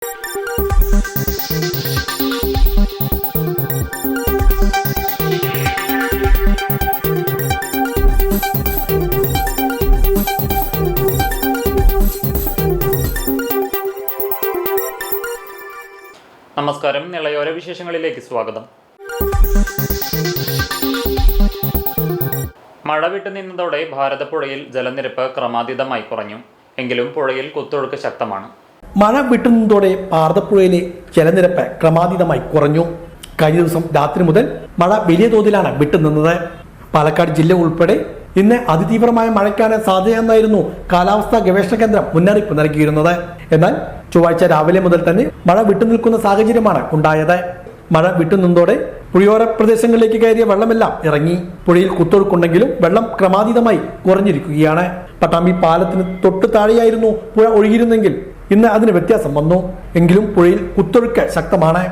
നമസ്കാരം. നിളയോര വിശേഷങ്ങളിലേക്ക് സ്വാഗതം. മഴ വിട്ടുനിന്നതോടെ ഭാരതപ്പുഴയിൽ ജലനിരപ്പ് ക്രമാതീതമായി കുറഞ്ഞു. എങ്കിലും പുഴയിൽ കുത്തൊഴുക്ക് ശക്തമാണ്. മഴ വിട്ടുനിന്നതോടെ ഭാരതപ്പുഴയിലെ ജലനിരപ്പ് ക്രമാതീതമായി കുറഞ്ഞു. കഴിഞ്ഞ ദിവസം രാത്രി മുതൽ മഴ വലിയ തോതിലാണ് വിട്ടുനിന്നത്. പാലക്കാട് ജില്ല ഉൾപ്പെടെ ഇന്ന് അതിതീവ്രമായ മഴയ്ക്കാണ് സാധ്യതയെന്നായിരുന്നു കാലാവസ്ഥാ ഗവേഷണ കേന്ദ്രം മുന്നറിയിപ്പ് നൽകിയിരുന്നത്. എന്നാൽ ചൊവ്വാഴ്ച രാവിലെ മുതൽ തന്നെ മഴ വിട്ടുനിൽക്കുന്ന സാഹചര്യമാണ് ഉണ്ടായത്. മഴ വിട്ടുനിന്നതോടെ പുഴയോര പ്രദേശങ്ങളിലേക്ക് കയറിയ വെള്ളമെല്ലാം ഇറങ്ങി. പുഴയിൽ കുത്തൊഴുക്കുണ്ടെങ്കിലും വെള്ളം ക്രമാതീതമായി കുറഞ്ഞിരിക്കുകയാണ്. പട്ടാമ്പി പാലത്തിന് തൊട്ടു താഴെയായിരുന്നു പുഴ ഒഴുകിയിരുന്നെങ്കിൽ ഇന്ന് അതിന് വ്യത്യാസം വന്നു. എങ്കിലും പുഴയിൽ കുത്തൊഴുക്ക് ശക്തമാണ്.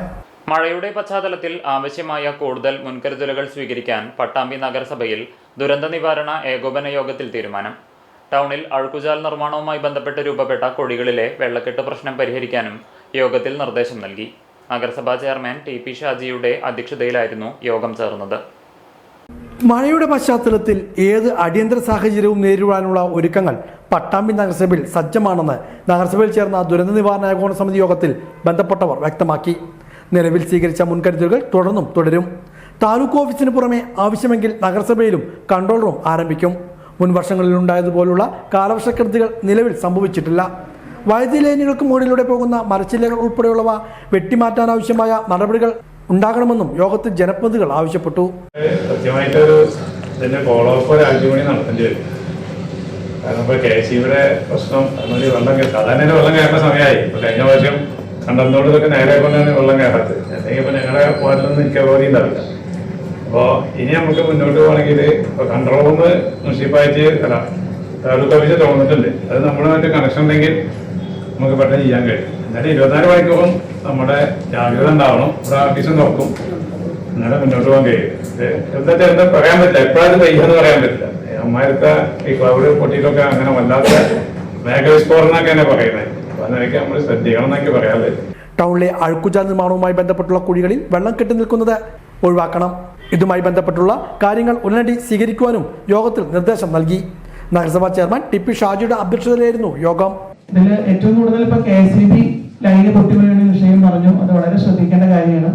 മഴയുടെ പശ്ചാത്തലത്തിൽ ആവശ്യമായ കൂടുതൽ മുൻകരുതലുകൾ സ്വീകരിക്കാൻ പട്ടാമ്പി നഗരസഭയിൽ ദുരന്ത നിവാരണ ഏകോപന യോഗത്തിൽ തീരുമാനം. ടൗണിൽ അഴുക്കുചാൽ നിർമ്മാണവുമായി ബന്ധപ്പെട്ട് രൂപപ്പെട്ട കുഴികളിലെ വെള്ളക്കെട്ട് പ്രശ്നം പരിഹരിക്കാനും യോഗത്തിൽ നിർദ്ദേശം നൽകി. നഗരസഭാ ചെയർമാൻ ടി.പി. ഷാജിയുടെ അധ്യക്ഷതയിലായിരുന്നു യോഗം ചേർന്നത്. മഴയുടെ പശ്ചാത്തലത്തിൽ ഏത് അടിയന്തര സാഹചര്യവും നേരിടാനുള്ള ഒരുക്കങ്ങൾ പട്ടാമ്പി നഗരസഭയിൽ സജ്ജമാണെന്ന് നഗരസഭയിൽ ചേർന്ന ദുരന്ത നിവാരണ ഏകോപന സമിതി യോഗത്തിൽ ബന്ധപ്പെട്ടവർ വ്യക്തമാക്കി. നിലവിൽ സ്വീകരിച്ച മുൻകരുതലുകൾ തുടരും. താലൂക്ക് ഓഫീസിന് പുറമെ ആവശ്യമെങ്കിൽ നഗരസഭയിലും കൺട്രോൾ റൂം ആരംഭിക്കും. മുൻ വർഷങ്ങളിലുണ്ടായതുപോലുള്ള കാലവർഷക്കെടുതികൾ നിലവിൽ സംഭവിച്ചിട്ടില്ല. വൈദ്യുതി ലൈനുകൾക്ക് മുകളിലൂടെ പോകുന്ന മരച്ചില്ലകൾ ഉൾപ്പെടെയുള്ളവ വെട്ടിമാറ്റാനാവശ്യമായ നടപടികൾ ഉണ്ടാകണമെന്നും യോഗത്തിൽ ജനപ്രതിനിധികൾ ആവശ്യപ്പെട്ടു. കൃത്യമായിട്ടൊരു ഇതിന്റെ ഫോളോ അപ്പ് ഒരു 5 മണി നടത്തേണ്ടി വരും. കാരണം ഇപ്പോൾ KCBയുടെ പ്രശ്നം വെള്ളം സാധാരണ വെള്ളം കയറുന്ന സമയമായി. ഇപ്പോൾ കഴിഞ്ഞ വർഷം കണ്ടന്തോട് ഇതൊക്കെ നേരെ കൊണ്ടാണ് വെള്ളം കയറാത്തത്. അല്ലെങ്കിൽ ഇപ്പോൾ ഞങ്ങളുടെ വാർഡിലൊന്നും എനിക്ക് ബോധി ഉണ്ടാവില്ല. അപ്പോൾ ഇനി നമുക്ക് മുന്നോട്ട് പോകണമെങ്കിൽ ഇപ്പോൾ കൺട്രോൾ റൂം മുനിസിപ്പാലിറ്റി അല്ല താലൂക്ക് ഓഫീസ് തുറന്നിട്ടുണ്ട്. അത് നമ്മളുമായിട്ട് കണക്ഷൻ ഉണ്ടെങ്കിൽ നമുക്ക് പെട്ടെന്ന് ചെയ്യാൻ കഴിയും. എന്നാലും 24 മണിക്കൂറും നമ്മുടെ ജാഗ്രത ഉണ്ടാവണം. ഇവിടെ ഓഫീസും നോക്കും. എന്നാലും മുന്നോട്ട് പോകാൻ കഴിയും. എന്താ പറയാൻ പറ്റില്ല, എപ്പോഴാണ് പെയ്യാന്ന് പറയാൻ പറ്റില്ല. അമ്മാരത്തെ ഈ ക്ലൗഡ് പൊട്ടിയിട്ടൊക്കെ അങ്ങനെ വല്ലാത്ത മേഘവിസ്ഫോടനമൊക്കെ തന്നെ പറയുന്നത്. അപ്പോൾ അതിനൊക്കെ നമ്മൾ ശ്രദ്ധിക്കണം എന്നൊക്കെ പറയാതെ. ടൗണിലെ അഴുക്കുചാൽ നിർമ്മാണവുമായി ബന്ധപ്പെട്ടുള്ള കുഴികളിൽ വെള്ളം കെട്ടി നിൽക്കുന്നത് ഒഴിവാക്കണം. ഇതുമായി ബന്ധപ്പെട്ടുള്ള കാര്യങ്ങൾ ഉടനടി സ്വീകരിക്കുവാനും യോഗത്തിൽ നിർദ്ദേശം നൽകി. നഗരസഭാ ചെയർമാൻ ടി.പി. ഷാജിയുടെ അധ്യക്ഷതയിലായിരുന്നു യോഗം. ഇതിൽ ഏറ്റവും കൂടുതൽ ഇപ്പൊ KCB ലൈന് പൊട്ടിവീഴുന്ന വിഷയം പറഞ്ഞു. അത് വളരെ ശ്രദ്ധിക്കേണ്ട കാര്യമാണ്.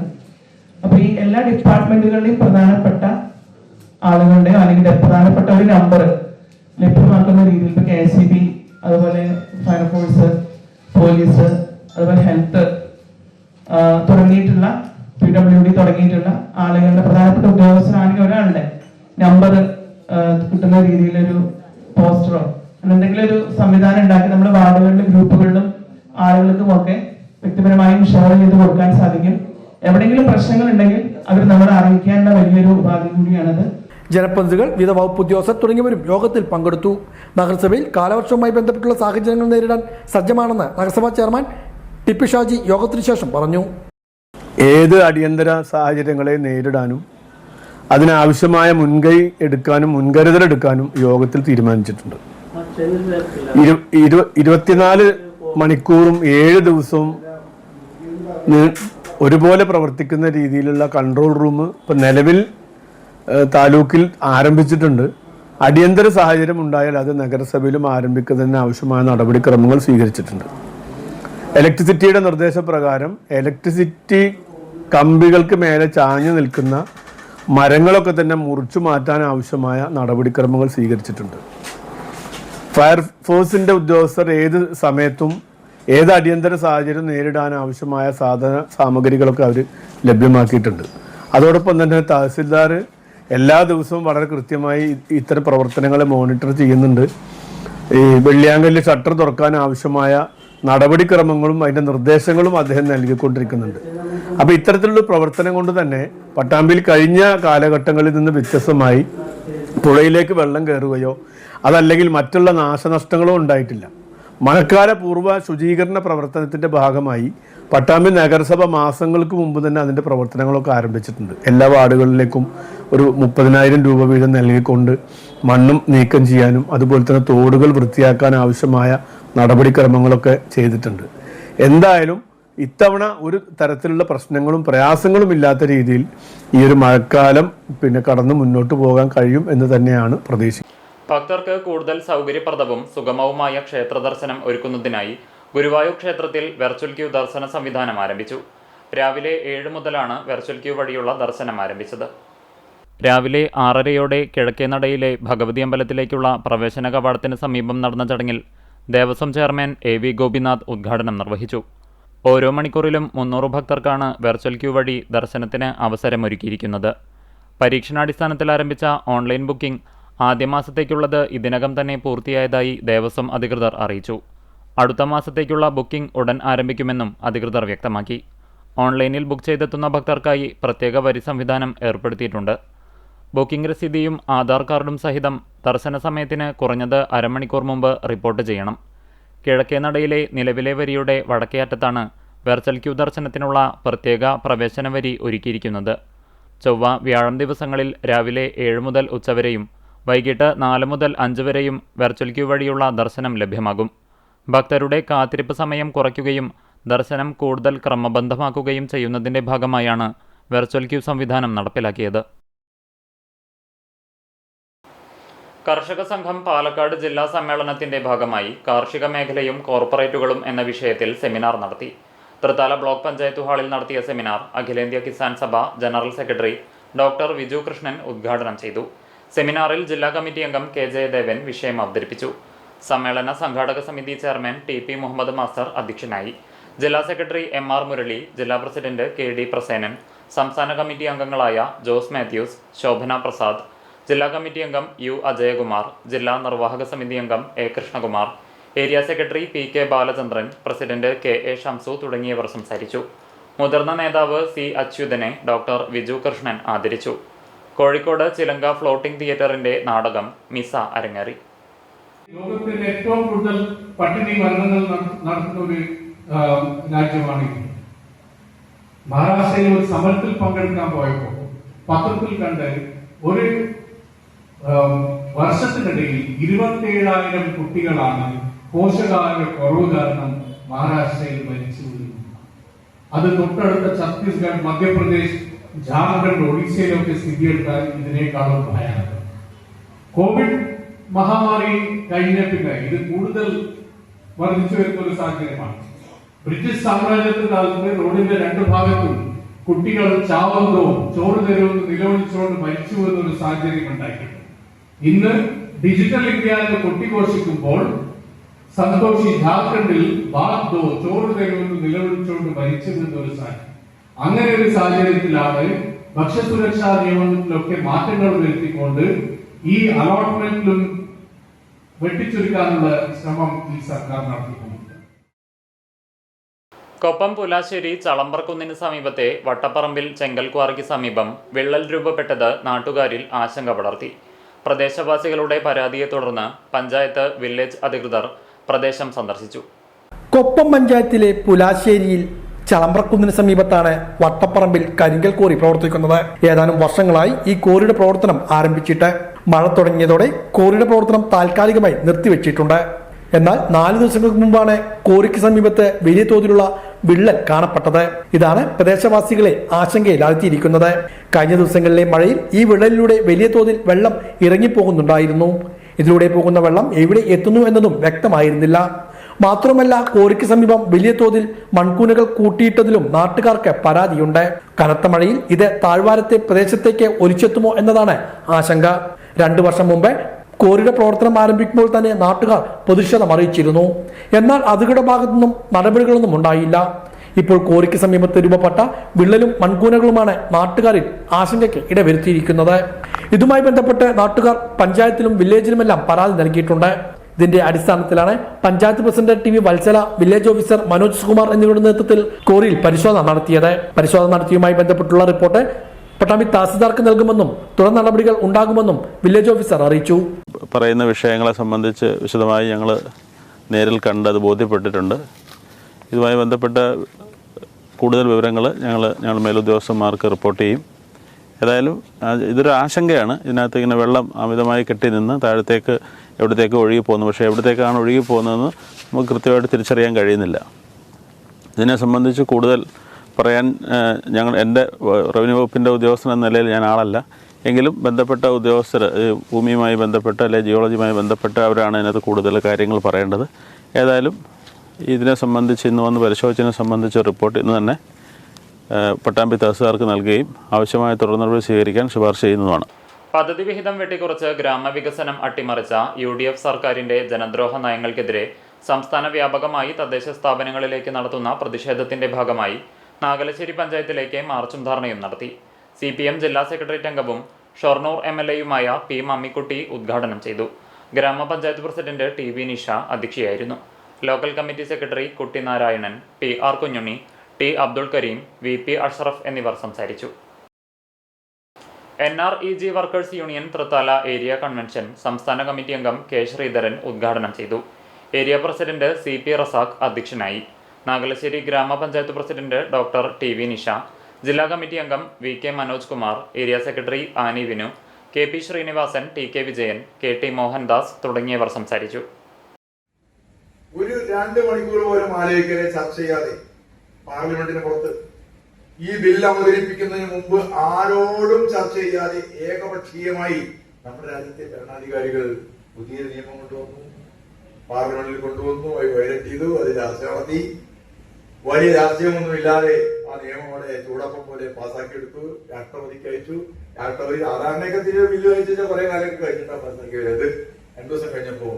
അപ്പൊ ഈ എല്ലാ ഡിപ്പാർട്ട്മെന്റുകളുടെയും പ്രധാനപ്പെട്ട ആളുകളുടെയോ അല്ലെങ്കിൽ പ്രധാനപ്പെട്ട ഒരു നമ്പർ ലഭ്യമാക്കുന്ന രീതിയിൽ ഇപ്പൊ KCB, അതുപോലെ ഫയർഫോഴ്സ്, പോലീസ്, അതുപോലെ ഹെൽത്ത് തുടങ്ങിയിട്ടുള്ള PWD തുടങ്ങിയിട്ടുള്ള ആളുകളുടെ പ്രധാനപ്പെട്ട ഉദ്യോഗസ്ഥരാണെങ്കിൽ ഒരാളുടെ നമ്പർ കിട്ടുന്ന രീതിയിലൊരു പോസ്റ്ററോ എന്തെങ്കിലും ഒരു സംവിധാനം ഉണ്ടാക്കി നമ്മുടെ വാർഡുകളിലും ഗ്രൂപ്പുകളിലും ആളുകൾക്കും ഒക്കെ വ്യക്തിപരമായും ഷെയർ ചെയ്ത് കൊടുക്കാൻ സാധിക്കും. എവിടെയെങ്കിലും പ്രശ്നങ്ങൾ ഉണ്ടെങ്കിൽ അവർ നമ്മളെ അറിയിക്കാനുള്ള വലിയൊരു ഉപാധി കൂടിയാണത്. ജനപ്രതിനിധികൾ, വിവിധ വകുപ്പ് ഉദ്യോഗസ്ഥർ തുടങ്ങിയവരും യോഗത്തിൽ പങ്കെടുത്തു. നഗരസഭയിൽ കാലവർഷവുമായി ബന്ധപ്പെട്ടുള്ള സാഹചര്യങ്ങൾ നേരിടാൻ സജ്ജമാണെന്ന് നഗരസഭാ ചെയർമാൻ ടി.പി. ഷാജി യോഗത്തിന് ശേഷം പറഞ്ഞു. ഏത് അടിയന്തര സാഹചര്യങ്ങളെ നേരിടാനും അതിനാവശ്യമായ മുൻകൈ എടുക്കാനും മുൻകരുതലെടുക്കാനും യോഗത്തിൽ തീരുമാനിച്ചിട്ടുണ്ട്. 24 മണിക്കൂറും 7 ദിവസവും ഒരുപോലെ പ്രവർത്തിക്കുന്ന രീതിയിലുള്ള കൺട്രോൾ റൂം ഇപ്പം നിലവിൽ താലൂക്കിൽ ആരംഭിച്ചിട്ടുണ്ട്. അടിയന്തര സാഹചര്യം ഉണ്ടായാൽ അത് നഗരസഭയിലും ആരംഭിക്കുന്നതിന് ആവശ്യമായ നടപടിക്രമങ്ങൾ സ്വീകരിച്ചിട്ടുണ്ട്. ഇലക്ട്രിസിറ്റിയുടെ നിർദ്ദേശപ്രകാരം ഇലക്ട്രിസിറ്റി കമ്പികൾക്ക് മേലെ ചാഞ്ഞു നിൽക്കുന്ന മരങ്ങളൊക്കെ തന്നെ മുറിച്ചു മാറ്റാൻ ആവശ്യമായ നടപടിക്രമങ്ങൾ സ്വീകരിച്ചിട്ടുണ്ട്. ഫയർഫോഴ്സിൻ്റെ ഉദ്യോഗസ്ഥർ ഏത് സമയത്തും ഏത് അടിയന്തര സാഹചര്യം നേരിടാൻ ആവശ്യമായ സാധന സാമഗ്രികളൊക്കെ അവർ ലഭ്യമാക്കിയിട്ടുണ്ട്. അതോടൊപ്പം തന്നെ തഹസിൽദാർ എല്ലാ ദിവസവും വളരെ കൃത്യമായി ഇത്തരം പ്രവർത്തനങ്ങളെ മോണിറ്റർ ചെയ്യുന്നുണ്ട്. ഈ വെള്ളിയാങ്കല്ല് ഷട്ടർ തുറക്കാൻ ആവശ്യമായ നടപടിക്രമങ്ങളും അതിൻ്റെ നിർദ്ദേശങ്ങളും അദ്ദേഹം നൽകിക്കൊണ്ടിരിക്കുന്നുണ്ട്. അപ്പോൾ ഇത്തരത്തിലുള്ള പ്രവർത്തനം കൊണ്ട് തന്നെ പട്ടാമ്പിയിൽ കഴിഞ്ഞ കാലഘട്ടങ്ങളിൽ നിന്ന് വ്യത്യസ്തമായി പുഴയിലേക്ക് വെള്ളം കയറുകയോ അതല്ലെങ്കിൽ മറ്റുള്ള നാശനഷ്ടങ്ങളോ ഉണ്ടായിട്ടില്ല. മഴക്കാല പൂർവ്വ ശുചീകരണ പ്രവർത്തനത്തിൻ്റെ ഭാഗമായി പട്ടാമ്പി നഗരസഭ മാസങ്ങൾക്ക് മുമ്പ് തന്നെ അതിൻ്റെ പ്രവർത്തനങ്ങളൊക്കെ ആരംഭിച്ചിട്ടുണ്ട്. എല്ലാ വാർഡുകളിലേക്കും ഒരു 30,000 രൂപ വീതം നൽകിക്കൊണ്ട് മണ്ണും നീക്കം ചെയ്യാനും അതുപോലെ തന്നെ തോടുകൾ വൃത്തിയാക്കാൻ ആവശ്യമായ നടപടിക്രമങ്ങളൊക്കെ ചെയ്തിട്ടുണ്ട്. എന്തായാലും ഇത്തവണ ഒരു തരത്തിലുള്ള പ്രശ്നങ്ങളും പ്രയാസങ്ങളും ഇല്ലാത്ത രീതിയിൽ ഈ ഒരു മഴക്കാലം കടന്ന് മുന്നോട്ട് പോകാൻ കഴിയും എന്ന് തന്നെയാണ് പ്രതീക്ഷിക്കുന്നത്. ഭക്തർക്ക് കൂടുതൽ സൗകര്യപ്രദവും സുഗമവുമായ ക്ഷേത്ര ദർശനം ഒരുക്കുന്നതിനായി ഗുരുവായൂർ ക്ഷേത്രത്തിൽ വെർച്വൽ ക്യൂ ദർശന സംവിധാനം ആരംഭിച്ചു. രാവിലെ 7 മുതലാണ് വെർച്വൽ ക്യൂ വഴിയുള്ള ദർശനം ആരംഭിച്ചത്. രാവിലെ 6:30 കിഴക്കേനടയിലെ ഭഗവതി അമ്പലത്തിലേക്കുള്ള പ്രവേശന കവാടത്തിന് സമീപം നടന്ന ചടങ്ങിൽ ദേവസ്വം ചെയർമാൻ AV ഗോപിനാഥ് ഉദ്ഘാടനം നിർവഹിച്ചു. ഓരോ മണിക്കൂറിലും 300 ഭക്തർക്കാണ് വെർച്വൽ ക്യൂ വഴി ദർശനത്തിന് അവസരമൊരുക്കിയിരിക്കുന്നത്. പരീക്ഷണാടിസ്ഥാനത്തിൽ ആരംഭിച്ച ഓൺലൈൻ ബുക്കിംഗ് ആദ്യ മാസത്തേക്കുള്ളത് ഇതിനകം തന്നെ പൂർത്തിയായതായി ദേവസ്വം അധികൃതർ അറിയിച്ചു. അടുത്ത മാസത്തേക്കുള്ള ബുക്കിംഗ് ഉടൻ ആരംഭിക്കുമെന്നും അധികൃതർ വ്യക്തമാക്കി. ഓൺലൈനിൽ ബുക്ക് ചെയ്തെത്തുന്ന ഭക്തർക്കായി പ്രത്യേക വരി സംവിധാനം ഏർപ്പെടുത്തിയിട്ടുണ്ട്. ബുക്കിംഗ് രസീതിയും ആധാർ കാർഡും സഹിതം ദർശന സമയത്തിന് കുറഞ്ഞത് അരമണിക്കൂർ മുമ്പ് റിപ്പോർട്ട് ചെയ്യണം. കിഴക്കേനടയിലെ നിലവിലെ വരിയുടെ വടക്കേ അറ്റത്താണ് വെർച്വൽ ക്യൂ ദർശനത്തിനുള്ള പ്രത്യേക പ്രവേശന വരി ഒരുക്കിയിരിക്കുന്നത്. ചൊവ്വ, വ്യാഴം ദിവസങ്ങളിൽ രാവിലെ 7 മുതൽ ഉച്ചവരെയും വൈകിട്ട് 4 മുതൽ 5 വരെയും വെർച്വൽ ക്യൂ വഴിയുള്ള ദർശനം ലഭ്യമാകും. ഭക്തരുടെ കാത്തിരിപ്പ് സമയം കുറയ്ക്കുകയും ദർശനം കൂടുതൽ ക്രമബദ്ധമാക്കുകയും ചെയ്യുന്നതിൻ്റെ ഭാഗമായാണ് വെർച്വൽ ക്യൂ സംവിധാനം നടപ്പിലാക്കിയത്. കർഷക സംഘം പാലക്കാട് ജില്ലാ സമ്മേളനത്തിന്റെ ഭാഗമായി കാർഷിക മേഖലയും കോർപ്പറേറ്റുകളും എന്ന വിഷയത്തിൽ സെമിനാർ നടത്തി. തൃത്താല ബ്ലോക്ക് പഞ്ചായത്ത് ഹാളിൽ നടത്തിയ സെമിനാർ അഖിലേന്ത്യാ Kisan Sabha general secretary doctor Viju Krishnan ഉദ്ഘാടനം ചെയ്തു. സെമിനാറിൽ ജില്ലാ കമ്മിറ്റി അംഗം K. ജയദേവൻ വിഷയം അവതരിപ്പിച്ചു. സമ്മേളന സംഘാടക സമിതി ചെയർമാൻ TP മുഹമ്മദ് മാസ്റ്റർ അധ്യക്ഷനായി. ജില്ലാ സെക്രട്ടറി MR മുരളി, ജില്ലാ പ്രസിഡന്റ് KD പ്രസേനൻ, സംസ്ഥാന കമ്മിറ്റി അംഗങ്ങളായ ജോസ് മാത്യൂസ്, ശോഭന പ്രസാദ്, ജില്ലാ കമ്മിറ്റി അംഗം U. അജയകുമാർ, ജില്ലാ നിർവാഹക സമിതി അംഗം A. Krishnakumar, area secretary PK Balachandran, president KA Shamsu തുടങ്ങിയവർ സംസാരിച്ചു. മുതിർന്ന നേതാവ് C. അച്യുതനെ ഡോക്ടർ വിജു കൃഷ്ണൻ ആദരിച്ചു. കോഴിക്കോട് ചിലങ്ക ഫ്ലോട്ടിംഗ് തിയേറ്ററിന്റെ നാടകം മിസ അരങ്ങേറി. ലോകത്തിൽ ഏറ്റവും കൂടുതൽ പട്ടിണി മരണങ്ങൾ നടത്തുന്ന ഒരു രാജ്യമാണ് മഹാരാഷ്ട്രയിൽ ഒരു സമരത്തിൽ പങ്കെടുക്കാൻ പോയപ്പോൾ പത്രത്തിൽ കണ്ട് ഒരു വർഷത്തിനിടയിൽ 27,000 കുട്ടികളാണ് പോഷകാഹാര കുറവ് കാരണം മഹാരാഷ്ട്രയിൽ മരിച്ചു വീഴുന്നത്. അത് തൊട്ടടുത്ത ഛത്തീസ്ഗഡ്, മധ്യപ്രദേശ്, ജാർഖണ്ഡ്, ഒഡീഷയിലൊക്കെ സ്ഥിതിയെടുത്താൽ ഇതിനേക്കാളും ഭയാനകം. കോവിഡ് മഹാമാരി കഴിഞ്ഞ പിന്നെ ഇത് കൂടുതൽ വർദ്ധിച്ചു വരുന്ന ഒരു സാഹചര്യമാണ്. ബ്രിട്ടീഷ് സാമ്രാജ്യത്തിന്റെ കാലത്ത് റോഡിന്റെ 2 ഭാഗത്തും കുട്ടികൾ ചാവുന്നതോ ചോറ് തരുമെന്ന് നിലവിളിച്ചുകൊണ്ട് മരിച്ചു എന്നൊരു സാഹചര്യം ഉണ്ടായിട്ടുണ്ട്. ഇന്ന് ഡിജിറ്റൽ ഇന്ത്യ എന്ന് കൊട്ടിഘോഷിക്കുമ്പോൾ സന്തോഷി ജാർഖണ്ഡിൽ ബാദോ ചോറ് തരുമെന്ന് നിലവിളിച്ചുകൊണ്ട് മരിച്ചു എന്നൊരു സാഹചര്യം. അങ്ങനെ ഒരു സാഹചര്യത്തിലാണ് ഭക്ഷ്യസുരക്ഷാ നിയമത്തിലൊക്കെ മാറ്റങ്ങൾ വരുത്തിക്കൊണ്ട് ഈ അലോട്ട്മെന്റിലും വെട്ടിച്ചുരുക്കാനുള്ള ശ്രമം ഈ സർക്കാർ നടത്തിയിട്ടുണ്ട്. കൊപ്പം പുലാശ്ശേരി ചളമ്പർക്കുന്നിന് സമീപത്തെ വട്ടപ്പറമ്പിൽ ചെങ്കൽക്വാറിക്ക് സമീപം വിള്ളൽ രൂപപ്പെട്ടത് നാട്ടുകാരിൽ ആശങ്ക പടർത്തി. പ്രദേശവാസികളുടെ പരാതിയെ തുടർന്ന് പഞ്ചായത്ത് വില്ലേജ് അധികൃതർ പ്രദേശം സന്ദർശിച്ചു. കൊപ്പം പഞ്ചായത്തിലെ പുലാശ്ശേരിയിൽ ചളമ്പ്രക്കുന്നിന് സമീപത്താണ് വട്ടപ്പറമ്പിൽ കരിങ്കൽ കോറി പ്രവർത്തിക്കുന്നത്. ഏതാനും വർഷങ്ങളായി ഈ കോറിയുടെ പ്രവർത്തനം ആരംഭിച്ചിട്ട് മഴ തുടങ്ങിയതോടെ കോറിയുടെ പ്രവർത്തനം താൽക്കാലികമായി നിർത്തിവെച്ചിട്ടുണ്ട്. എന്നാൽ 4 ദിവസങ്ങൾക്ക് മുമ്പാണ് കോറിക്ക് സമീപത്ത് വലിയ തോതിലുള്ള വിള്ളൽ കാണപ്പെട്ടത്. ഇതാണ് പ്രദേശവാസികളെ ആശങ്കയിലാഴ്ത്തിയിരിക്കുന്നത്. കഴിഞ്ഞ ദിവസങ്ങളിലെ മഴയിൽ ഈ വിള്ളലിലൂടെ വലിയ തോതിൽ വെള്ളം ഇറങ്ങിപ്പോകുന്നുണ്ടായിരുന്നു. ഇതിലൂടെ പോകുന്ന വെള്ളം എവിടെ എത്തുന്നു എന്നതും വ്യക്തമായിരുന്നില്ല. മാത്രമല്ല, കോറിക്ക് സമീപം വലിയ തോതിൽ മൺകൂനകൾ കൂട്ടിയിട്ടതിലും നാട്ടുകാർക്ക് പരാതിയുണ്ട്. കനത്ത മഴയിൽ ഇത് താഴ്വാരത്തെ പ്രദേശത്തേക്ക് ഒലിച്ചെത്തുമോ എന്നതാണ് ആശങ്ക. 2 വർഷം മുമ്പ് കോറിയുടെ പ്രവർത്തനം ആരംഭിക്കുമ്പോൾ തന്നെ നാട്ടുകാർ പ്രതിഷേധം അറിയിച്ചിരുന്നു. എന്നാൽ അധികൃത ഭാഗത്തുനിന്നും നടപടികളൊന്നും ഉണ്ടായില്ല. ഇപ്പോൾ കോറിക്ക് സമീപത്ത് രൂപപ്പെട്ട വിള്ളലും മൺകൂനകളുമാണ് നാട്ടുകാരിൽ ആശങ്കയ്ക്ക് ഇടവരുത്തിയിരിക്കുന്നത്. ഇതുമായി ബന്ധപ്പെട്ട് നാട്ടുകാർ പഞ്ചായത്തിലും വില്ലേജിലുമെല്ലാം പരാതി നൽകിയിട്ടുണ്ട്. ഇതിന്റെ അടിസ്ഥാനത്തിലാണ് panchayat president TV Vatsala, village officer Manoj Kumar എന്നിവരുടെ നേതൃത്വത്തിൽ കോറിയിൽ പരിശോധന നടത്തിയത്. പരിശോധന നടത്തിയുമായി ബന്ധപ്പെട്ടുള്ള റിപ്പോർട്ട് പട്ടാമ്പി തഹസിൽദാർക്ക് നൽകുമെന്നും തുടർ നടപടികൾ ഉണ്ടാകുമെന്നും വില്ലേജ് ഓഫീസർ അറിയിച്ചു. പറയുന്ന വിഷയങ്ങളെ സംബന്ധിച്ച് വിശദമായി ഞങ്ങൾ നേരിൽ കണ്ട് അത് ബോധ്യപ്പെട്ടിട്ടുണ്ട്. ഇതുമായി ബന്ധപ്പെട്ട കൂടുതൽ വിവരങ്ങൾ ഞങ്ങൾ മേലുദ്യോഗസ്ഥന്മാർക്ക് റിപ്പോർട്ട് ചെയ്യും. ഏതായാലും ഇതൊരു ആശങ്കയാണ്. ഇതിനകത്ത് ഇങ്ങനെ വെള്ളം അമിതമായി കെട്ടി നിന്ന് താഴത്തേക്ക് എവിടത്തേക്ക് ഒഴുകി പോകുന്നു. പക്ഷേ എവിടത്തേക്കാണ് ഒഴുകി പോകുന്നതെന്ന് നമുക്ക് കൃത്യമായിട്ട് തിരിച്ചറിയാൻ കഴിയുന്നില്ല. ഇതിനെ സംബന്ധിച്ച് കൂടുതൽ പറയാൻ എൻ്റെ റവന്യൂ വകുപ്പിൻ്റെ ഉദ്യോഗസ്ഥൻ എന്ന നിലയിൽ ഞാൻ ആളല്ല. എങ്കിലും ബന്ധപ്പെട്ട ഉദ്യോഗസ്ഥർ ഭൂമിയുമായി ബന്ധപ്പെട്ട് അല്ലെങ്കിൽ ജിയോളജിയുമായി ബന്ധപ്പെട്ട് അവരാണ് ഇതിനകത്ത് കൂടുതൽ കാര്യങ്ങൾ പറയേണ്ടത്. ഏതായാലും ഇതിനെ സംബന്ധിച്ച് ഇന്ന് വന്ന് പരിശോധിച്ചതിനെ സംബന്ധിച്ച റിപ്പോർട്ട് ഇന്ന് തന്നെ പട്ടാമ്പി തഹസിൽദാർക്ക് നൽകുകയും ആവശ്യമായ തുടർ നടപടി സ്വീകരിക്കാൻ ശുപാർശ ചെയ്യുന്നതാണ്. പദ്ധതി വിഹിതം വെട്ടിക്കുറച്ച് ഗ്രാമവികസനം അട്ടിമറിച്ച UDF സർക്കാരിന്റെ ജനദ്രോഹ നയങ്ങൾക്കെതിരെ സംസ്ഥാന വ്യാപകമായി തദ്ദേശ സ്ഥാപനങ്ങളിലേക്ക് നടത്തുന്ന പ്രതിഷേധത്തിന്റെ ഭാഗമായി നാഗലശ്ശേരി പഞ്ചായത്തിലേക്ക് മാർച്ചും ധർണയും നടത്തി. CPM ജില്ലാ സെക്രട്ടേറിയറ്റ് അംഗവും ഷൊർണൂർ MLA-യുമായ P. മമ്മിക്കുട്ടി ഉദ്ഘാടനം ചെയ്തു. ഗ്രാമപഞ്ചായത്ത് പ്രസിഡന്റ് TV നിഷ അധ്യക്ഷയായിരുന്നു. Local committee secretary Kutty Narayanan, PR Kunjunni, T. Abdul Kareem, VP Ashraf എന്നിവർ സംസാരിച്ചു. NREG workers union Thrithala area convention സംസ്ഥാന കമ്മിറ്റി അംഗം K. ശ്രീധരൻ ഉദ്ഘാടനം ചെയ്തു. ഏരിയ പ്രസിഡന്റ് CP റസാഖ് അധ്യക്ഷനായി. നാഗലശ്ശേരി ഗ്രാമപഞ്ചായത്ത് പ്രസിഡന്റ് ഡോക്ടർ TV നിഷ, ജില്ലാ കമ്മിറ്റി അംഗം VK Manoj Kumar, area secretary Ani Vinu, KP Sreenivasan, TK Vijayan, KT Mohandas തുടങ്ങിയവർ സംസാരിച്ചു. ഒരു 2 മണിക്കൂർ പോലും ആലോചിക്കാതെ ചർച്ച ചെയ്യാതെ പാർലമെന്റിന് പുറത്ത് ഈ ബില്ല് അവതരിപ്പിക്കുന്നതിന് മുമ്പ് ആരോടും ചർച്ച ചെയ്യാതെ ഏകപക്ഷീയമായി നമ്മുടെ രാജ്യത്തെ ഭരണാധികാരികൾ പുതിയ നിയമം കൊണ്ടുവന്നു, പാർലമെന്റിൽ കൊണ്ടുവന്നു, വയലറ്റ് ചെയ്തു, അത് ചർച്ച നടത്തി. വലിയ രാഷ്ട്രീയമൊന്നുമില്ലാതെ ആ നിയമം അവിടെ ചൂടപ്പം പോലെ പാസ്സാക്കിയെടുത്തു, രാഷ്ട്രപതിക്ക് അയച്ചു. രാഷ്ട്രപതി സാധാരണയൊക്കെ ബില്ല് അയച്ചാൽ കുറെ കാലം കഴിഞ്ഞിട്ടാണ് പാസ്സാക്കി വരുന്നത്. 2 ദിവസം കഴിഞ്ഞപ്പോ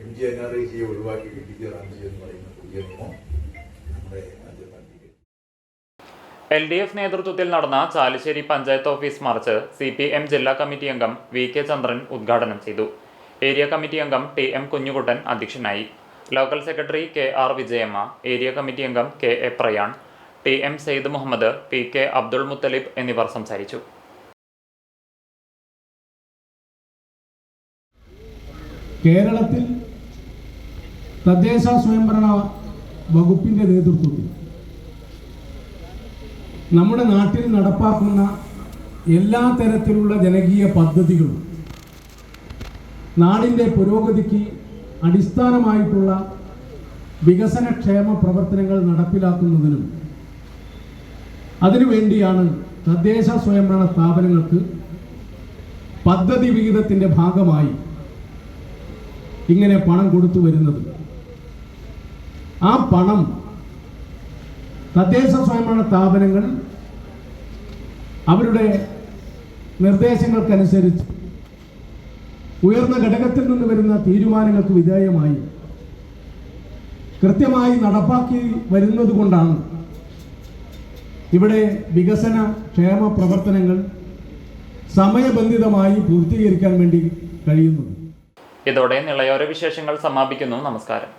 MG NREG ഒഴിവാക്കി DTG റാഞ്ചി എന്ന് പറയുന്ന പുതിയ നിയമം നമ്മുടെ LDF നേതൃത്വത്തിൽ നടന്ന Chalissery panchayat office march CPM ജില്ലാ കമ്മിറ്റി അംഗം VK ചന്ദ്രൻ ഉദ്ഘാടനം ചെയ്തു. ഏരിയ കമ്മിറ്റി അംഗം TM കുഞ്ഞുകുട്ടൻ അധ്യക്ഷനായി. Local secretary KR Vijayamma, area committee അംഗം KA Prayan, TM Syed Muhammad, PK Abdul Muthalib എന്നിവർ സംസാരിച്ചു. കേരളത്തിൽ തദ്ദേശ സ്വയംഭരണ വകുപ്പിൻ്റെ നേതൃത്വത്തിൽ നമ്മുടെ നാട്ടിൽ നടപ്പാക്കുന്ന എല്ലാ തരത്തിലുള്ള ജനകീയ പദ്ധതികളും നാടിൻ്റെ പുരോഗതിക്ക് അടിസ്ഥാനമായിട്ടുള്ള വികസനക്ഷേമ പ്രവർത്തനങ്ങൾ നടപ്പിലാക്കുന്നതിനും അതിനുവേണ്ടിയാണ് തദ്ദേശ സ്വയംഭരണ സ്ഥാപനങ്ങൾക്ക് പദ്ധതി വിഹിതത്തിൻ്റെ ഭാഗമായി ഇങ്ങനെ പണം കൊടുത്തു വരുന്നത്. ആ പണം തദ്ദേശ സ്വയംഭരണ സ്ഥാപനങ്ങൾ അവരുടെ നിർദ്ദേശങ്ങൾക്കനുസരിച്ച് ഉയർന്ന ഘടകത്തിൽ നിന്ന് വരുന്ന തീരുമാനങ്ങൾക്ക് വിധേയമായി കൃത്യമായി നടപ്പാക്കി വരുന്നത് കൊണ്ടാണ് ഇവിടെ വികസന ക്ഷേമ പ്രവർത്തനങ്ങൾ സമയബന്ധിതമായി പൂർത്തീകരിക്കാൻ വേണ്ടി കഴിയുന്നത്. ഇതോടെ നിളയോര വിശേഷങ്ങൾ സമാപിക്കുന്നു. നമസ്കാരം.